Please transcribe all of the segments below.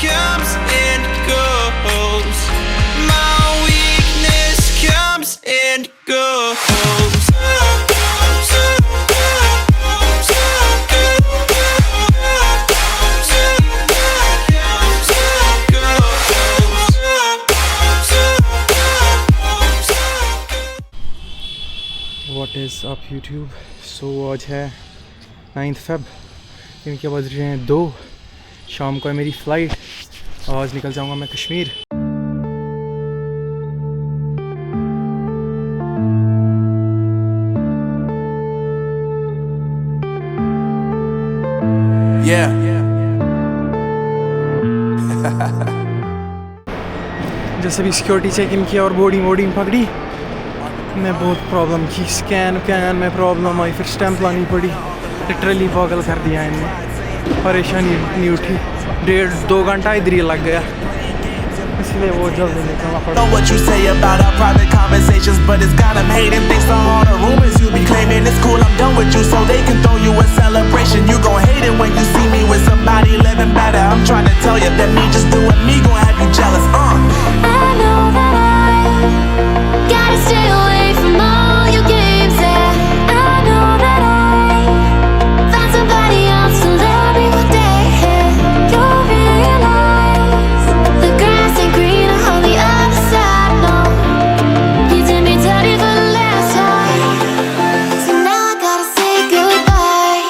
comes and goes. My weakness comes and goes. What is up YouTube? So आज है 9 Feb, इनके बज रहे हैं 2 शाम को है मेरी फ़्लाइट। आज निकल जाऊंगा मैं कश्मीर। जैसे भी सिक्योरिटी चेक इन किया और बोर्डिंग पकड़ी, मैं बहुत प्रॉब्लम की। स्कैन में प्रॉब्लम आई, फिर स्टैंप लानी पड़ी। लिटरली पागल कर दिया इन्हें, परेशानी नहीं उठी। 1.5-2 घंटा इधर ही लग गया, इसलिए वो जल्दी निकलना पड़ा। Know what you say about our private conversations, but it's got 'em hating. Thanks to all the rumors you be claiming. It's cool, I'm done with you, so they can throw you a celebration. You gon' hate it when you see me with somebody living better. I'm trying to tell you that me just doing me gon' have you jealous. I know that I gotta stay away from all your games. Yeah, I know that I found somebody else to love me one day. You'll realize the grass ain't greener on the other side. No, you did me dirty for the last time, so now I gotta say goodbye.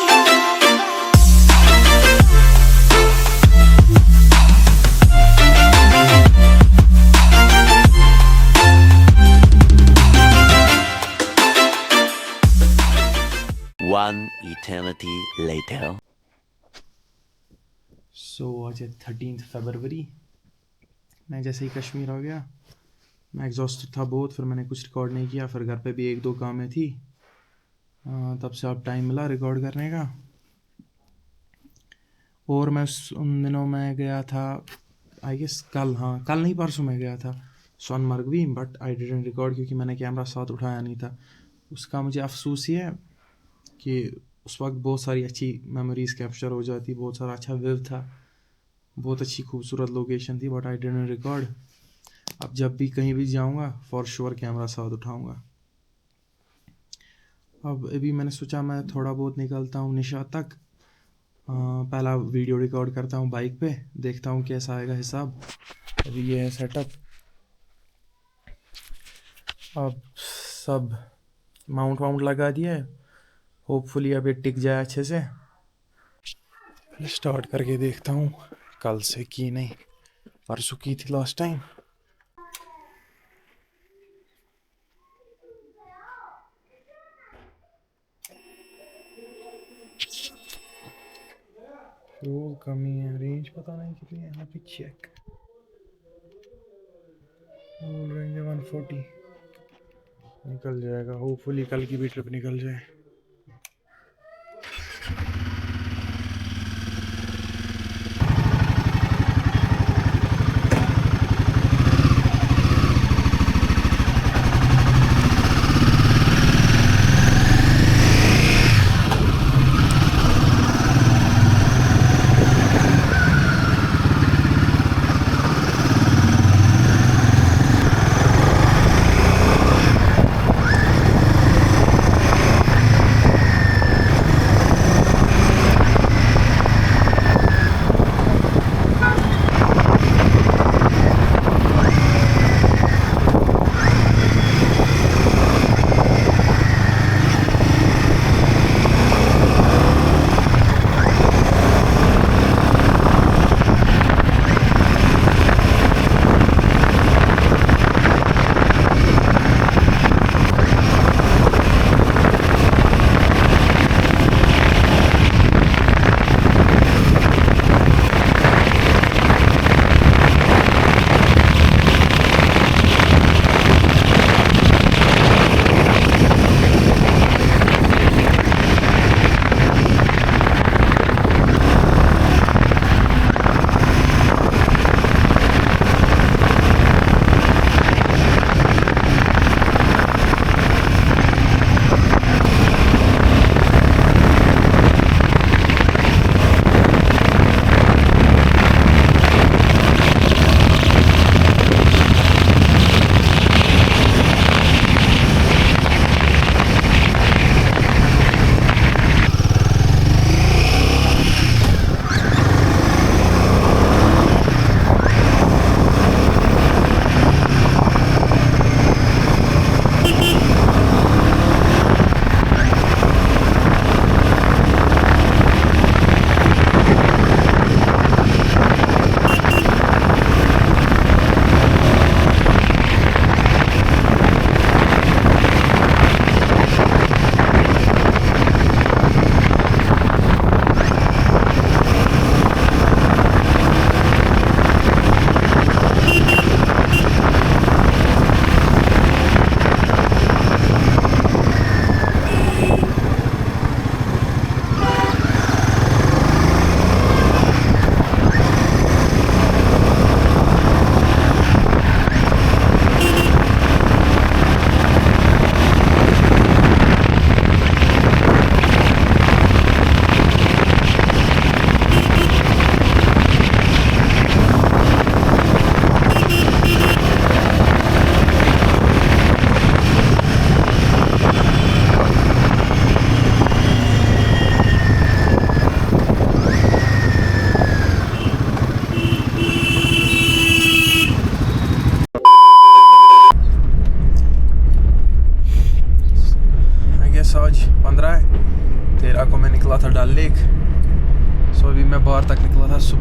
One eternity later. So आज है 13 फरवरी। मैं जैसे ही कश्मीर आ गया, मैं exhausted था बहुत। फिर मैंने कुछ रिकॉर्ड नहीं किया, फिर घर पे भी 1-2 कामें थी। तब से अब टाइम मिला रिकॉर्ड करने का। और मैं उन दिनों मैं गया था, आई गेस कल नहीं परसों मैं गया था सोनमर्ग भी, बट आई डिडंट रिकॉर्ड क्योंकि मैंने कैमरा साथ उठाया नहीं था। उसका मुझे अफसोस ही है कि उस वक्त बहुत सारी अच्छी मेमोरीज़ कैप्चर हो जाती, बहुत सारा अच्छा व्यू था, बहुत अच्छी खूबसूरत लोकेशन थी, बट आई डिडंट रिकॉर्ड। अब जब भी कहीं भी जाऊंगा फॉर श्योर कैमरा साथ उठाऊंगा। अब अभी मैंने सोचा मैं थोड़ा बहुत निकलता हूँ निशा तक, पहला वीडियो रिकॉर्ड करता हूँ बाइक पे, देखता हूँ कैसा आएगा हिसाब। अभी ये है सेटअप। अब सब माउंट लगा दिया है, होपफुली अब ये टिक जाए अच्छे से। स्टार्ट करके देखता हूँ कल से की नहीं, परसों की थी लास्ट टाइम। फ्यूल कमी है, रेंज पता नहीं कितनी है, यहाँ पे चेक। रेंज 140, निकल जाएगा होपफुली, कल की भी ट्रिप निकल जाए।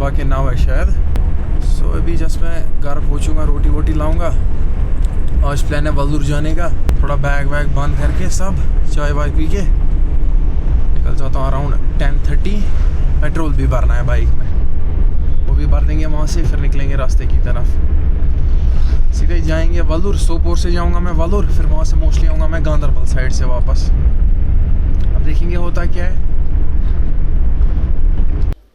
तलबा के नाव है शायद। सो अभी जस्ट मैं घर पहुँचूँगा, रोटी वोटी लाऊँगा। आज प्लान है वल्लूर जाने का। थोड़ा बैग वैग बंद करके सब चाय वाय पी के निकल जाता हूँ अराउंड 10:30। पेट्रोल भी भरना है बाइक में, वो भी भर देंगे वहाँ से, फिर निकलेंगे रास्ते की तरफ। सीधे ही जाएंगे वल्लूर। सोपोर से जाऊँगा मैं वल्लूर, फिर वहाँ से मोस्टली आऊँगा मैं गांधरबल साइड से वापस। अब देखेंगे होता क्या है।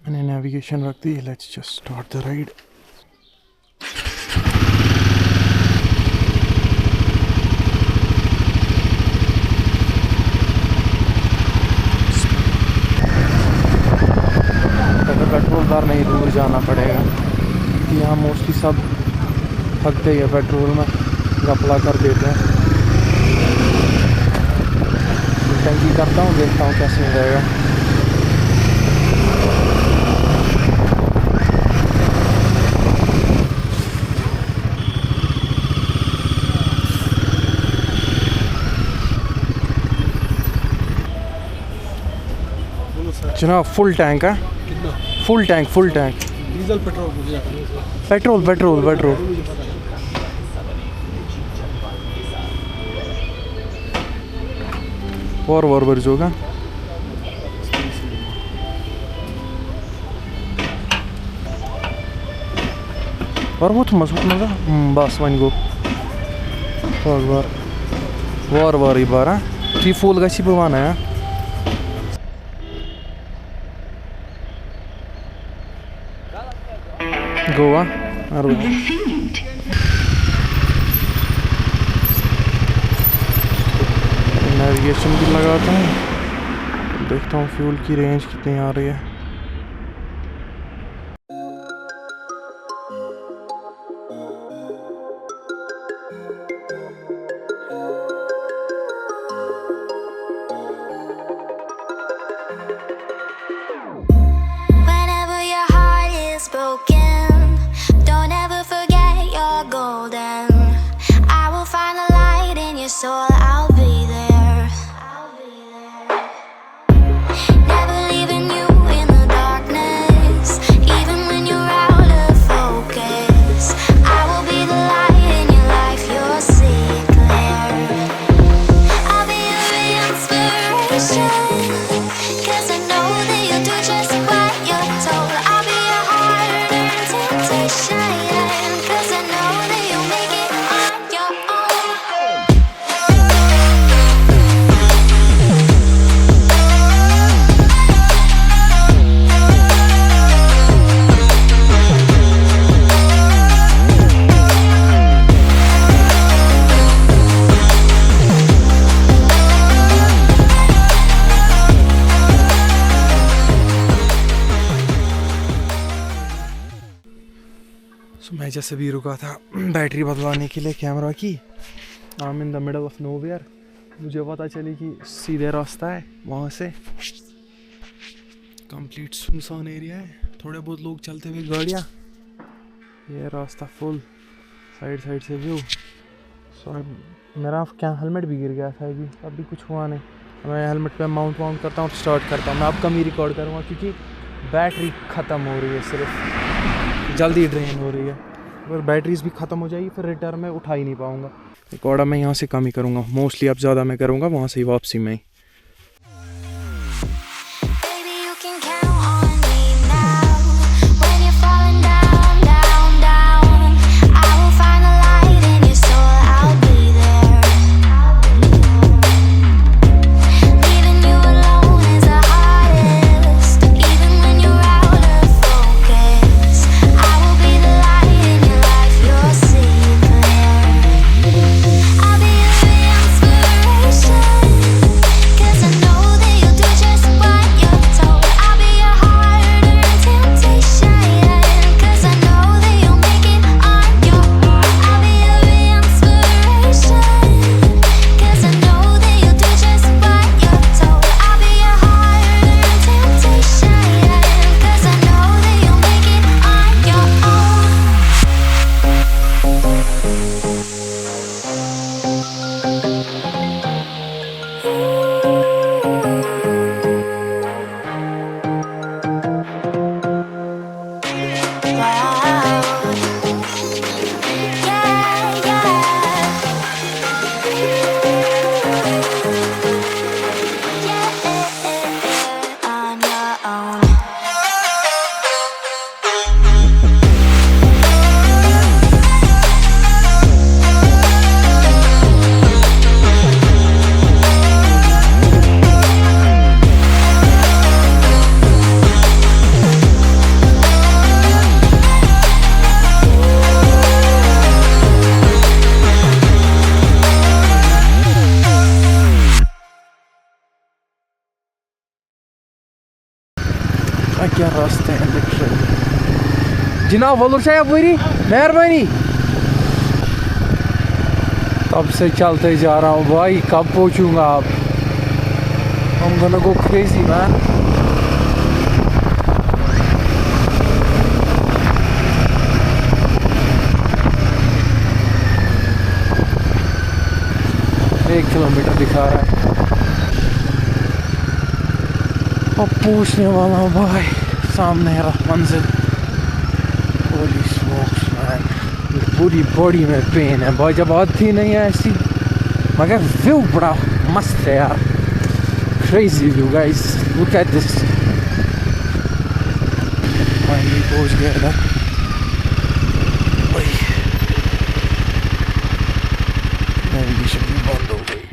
मैंने नेविगेशन रख दी। Let's just start the ride. Petrol बार नहीं दूर जाना पड़ेगा कि यहाँ मोस्टली सब थकते ही है पेट्रोल में, गपला कर देते हैं। टंकी करता हूँ, देखता हूँ कैसे रहेगा। जनाब फुल टैंक है। Full tank diesel petrol petrol और बर्ज होगा। और वो तो मजबूत मजा बस वन गो वार बार टी फूल गसी बवाना है। गोवा नेविगेशन भी लगाता हूँ, देखता हूँ फ्यूल की रेंज कितनी आ रही है। Whenever your heart is broken, don't ever forget you're golden. I will find a light in your soul, I'll be there. Never leaving you in the darkness, even when you're out of focus. I will be the light in your life, you'll see it clear. I'll be your inspiration, 'cause I know that you'll do just what you're told. I'll be your heart and temptation, 'cause I know that you'll make it on your own. मैं जैसे भी रुका था battery बदलवाने के लिए camera की। I am in the middle of nowhere. मुझे पता चली कि सीधे रास्ता है वहाँ से। कंप्लीट सुनसान एरिया है, थोड़े बहुत लोग चलते हुए गाड़ियाँ। ये रास्ता फुल साइड से व्यू। सो मेरा क्या हेलमेट भी गिर गया था अभी कुछ हुआ नहीं। मैं हेलमेट पे माउंट करता हूँ, स्टार्ट करता हूँ। मैं अब कम ही रिकॉर्ड करूँगा क्योंकि बैटरी ख़त्म हो रही है, सिर्फ जल्दी ड्रेन हो रही है। अगर बैटरीज भी ख़त्म हो जाएगी फिर रिटर्न में उठा ही नहीं पाऊँगा। रिकॉर्ड मैं यहाँ से कम ही करूँगा, मोस्टली अब ज़्यादा मैं करूँगा वहाँ से ही वापसी में ही। Baby, you can count on me now. When you're falling down, down, down, I will find a light in your soul, I'll be there. Leaving you alone is the hardest, even when you're out of focus. I will be the light in your life, you'll see it clear. I'll be your inspiration, जनाब वलुर Shah worry मेहरबानी। तब से चलते जा रहा हूँ भाई, कब पहुँचूँगा आप? I'm gonna go crazy man। एक किलोमीटर दिखा रहा है, अब पूछने वाला हूँ भाई, सामने है मंजिल। होली स्मोक्स मैन, पूरी बॉडी में पेन है भाई, जब आती नहीं है ऐसी, मगर व्यू बड़ा मस्त है यार, crazy view guys, look at this. Finally पहुंच गया इधर भाई, नेविगेशन भी बंद हो गई,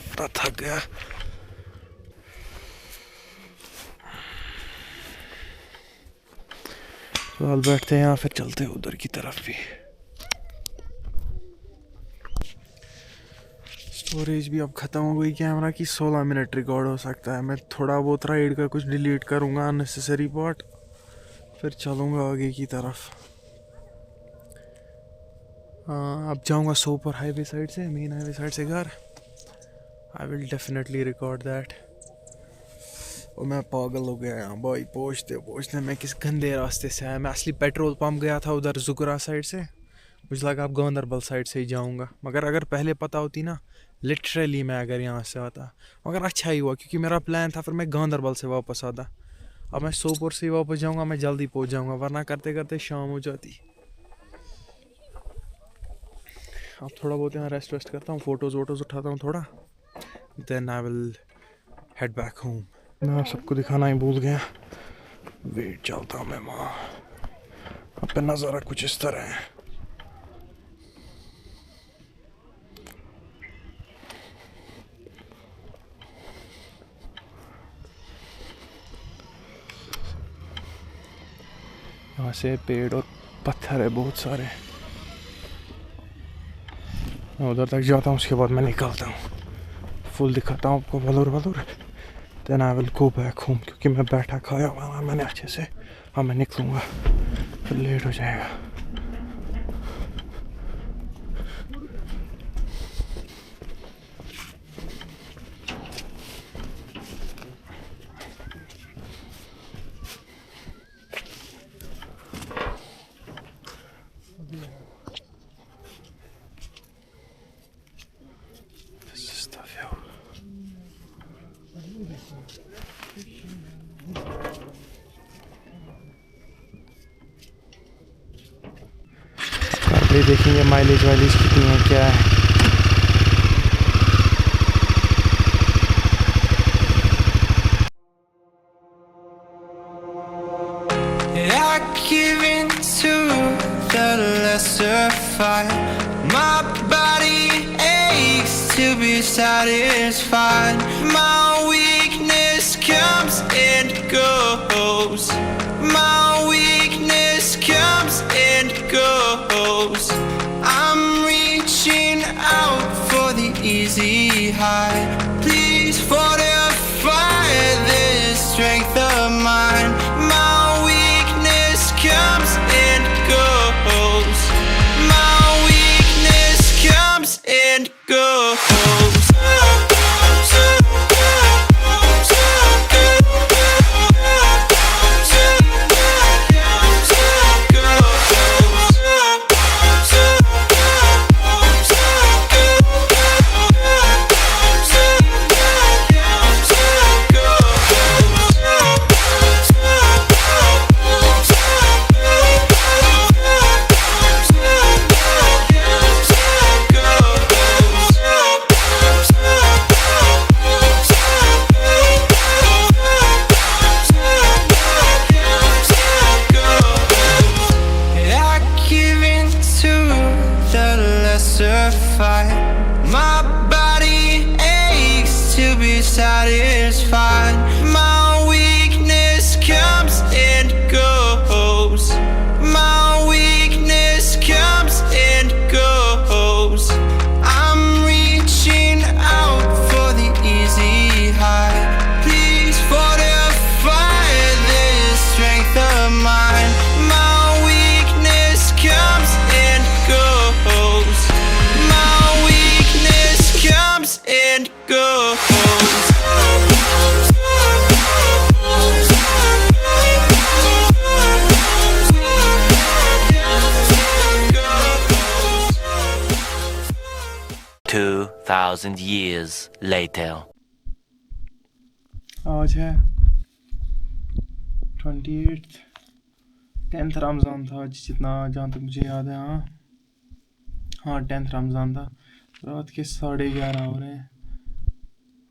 इतना थक गया। फिलहाल बैठते हैं यहाँ, फिर चलते हैं उधर की तरफ भी। स्टोरेज भी अब ख़त्म हो गई कैमरा की, 16 मिनट रिकॉर्ड हो सकता है। मैं थोड़ा बहुत राइड का कुछ डिलीट करूँगा अननेसेसरी पार्ट, फिर चलूँगा आगे की तरफ। अब जाऊँगा सोपर हाईवे साइड से, मेन हाईवे साइड से घर। I will definitely record that. और मैं पागल हो गया यहाँ भाई, पहुँचते मैं किस गंदे रास्ते से आया। मैं असली पेट्रोल पंप गया था उधर जुगरा साइड से, मुझे लगा अब गांधरबल साइड से ही जाऊँगा, मगर अगर पहले पता होती ना, लिटरली मैं अगर यहाँ से आता, मगर अच्छा ही हुआ क्योंकि मेरा प्लान था फिर मैं गांधरबल से वापस आता। अब मैं सोपोर से ही वापस जाऊँगा, मैं जल्दी पहुँच जाऊँगा, वरना करते करते शाम हो जाती। अब थोड़ा बहुत यहाँ रेस्ट वेस्ट करता हूँ, फोटोज़ वोटोज़ उठाता हूँ थोड़ा, then I will head back home. मैं आप सबको दिखाना ही भूल गया, वेट चलता हूँ मैं वहाँ। अब पे नज़ारा कुछ इस तरह है। यहाँ से पेड़ और पत्थर है बहुत सारे। मैं उधर तक जाता हूँ, उसके बाद मैं निकलता हूँ, फुल दिखाता हूँ आपको Vellore. Then I will go back home, क्योंकि मैं बैठा खाया हुआ मैंने अच्छे से। हाँ मैं निकलूँगा, फिर लेट हो जाएगा। ये देखेंगे माइलेज वाइलेज कितनी है, क्या है। I give in to the lesser fight. My body aches to be satisfied. My weakness comes and goes. My weakness comes and goes. I'm reaching out for the easy high. Please fortify this strength of mine. My weakness comes and goes. My weakness comes and goes. 2,000 years later. आज है 28th 10th Ramzan था आज, जहाँ तक मुझे याद है। हाँ 10th रमज़ान था। रात के 11:30 हो रहे हैं।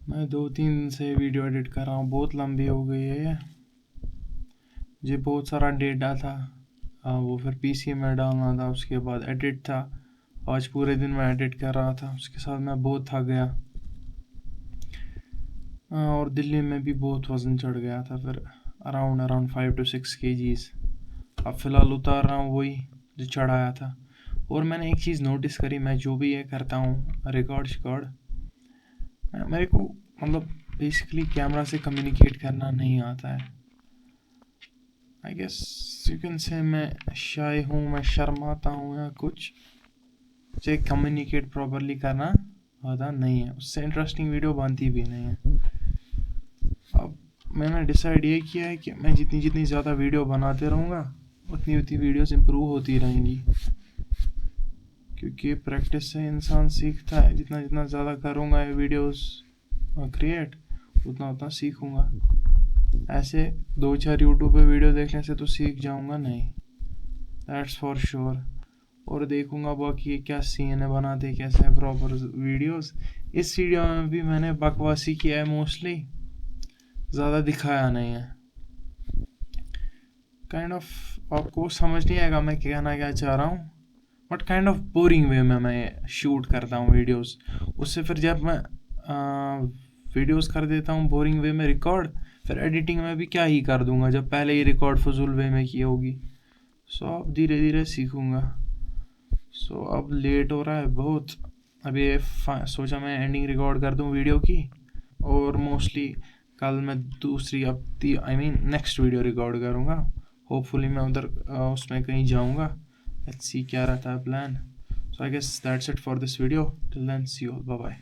मैं 2-3 दिन से वीडियो एडिट कर रहा हूँ, बहुत लंबी हो गई है ये। मुझे बहुत सारा डेटा था, वो फिर पीसी में डालना था, उसके बाद एडिट था। आज पूरे दिन मैं एडिट कर रहा था, उसके साथ मैं बहुत थक गया। और दिल्ली में भी बहुत वज़न चढ़ गया था, फिर अराउंड 5 to 6 kgs। अब फ़िलहाल उतार रहा हूँ वही जो चढ़ाया था। और मैंने एक चीज़ नोटिस करी, मैं जो भी ये करता हूँ रिकॉर्ड मेरे को मतलब बेसिकली कैमरा से कम्युनिकेट करना नहीं आता है। I guess you can say मैं शाय हूँ, मैं शर्माता हूँ या कुछ, मुझे कम्युनिकेट प्रॉपरली करना आता नहीं है, उससे इंटरेस्टिंग वीडियो बनती भी नहीं है। अब मैंने डिसाइड ये किया है कि मैं जितनी ज़्यादा वीडियो बनाते रहूँगा उतनी वीडियोस इम्प्रूव होती रहेंगी, क्योंकि प्रैक्टिस से इंसान सीखता है। जितना ज़्यादा करूँगा ये वीडियोस क्रिएट, उतना सीखूँगा। ऐसे 2-4 यूट्यूब पे वीडियो देखने से तो सीख जाऊँगा नहीं, दैट्स फॉर श्योर। और देखूँगा बाकी क्या सीन है, बनाते कैसे हैं प्रॉपर वीडियोस। इस वीडियो में भी मैंने बकवासी किया है, मोस्टली ज़्यादा दिखाया नहीं है। काइंड ऑफ आपको समझ नहीं आएगा मैं कहना क्या चाह रहा हूँ, बट काइंड ऑफ बोरिंग वे में मैं शूट करता हूँ वीडियोस। उससे फिर जब मैं वीडियोस कर देता हूँ बोरिंग वे में रिकॉर्ड, फिर एडिटिंग में भी क्या ही कर दूँगा जब पहले ही रिकॉर्ड फजूल वे में की होगी। सो अब धीरे धीरे सीखूँगा। सो अब लेट हो रहा है बहुत, अभी सोचा मैं एंडिंग रिकॉर्ड कर दूँ वीडियो की, और मोस्टली कल मैं दूसरी नेक्स्ट वीडियो रिकॉर्ड करूँगा। होपफुली मैं उधर उसमें कहीं जाऊँगा, लेट्स सी क्या रहता है plan. So I guess that's it for this video, till then see you all, bye bye.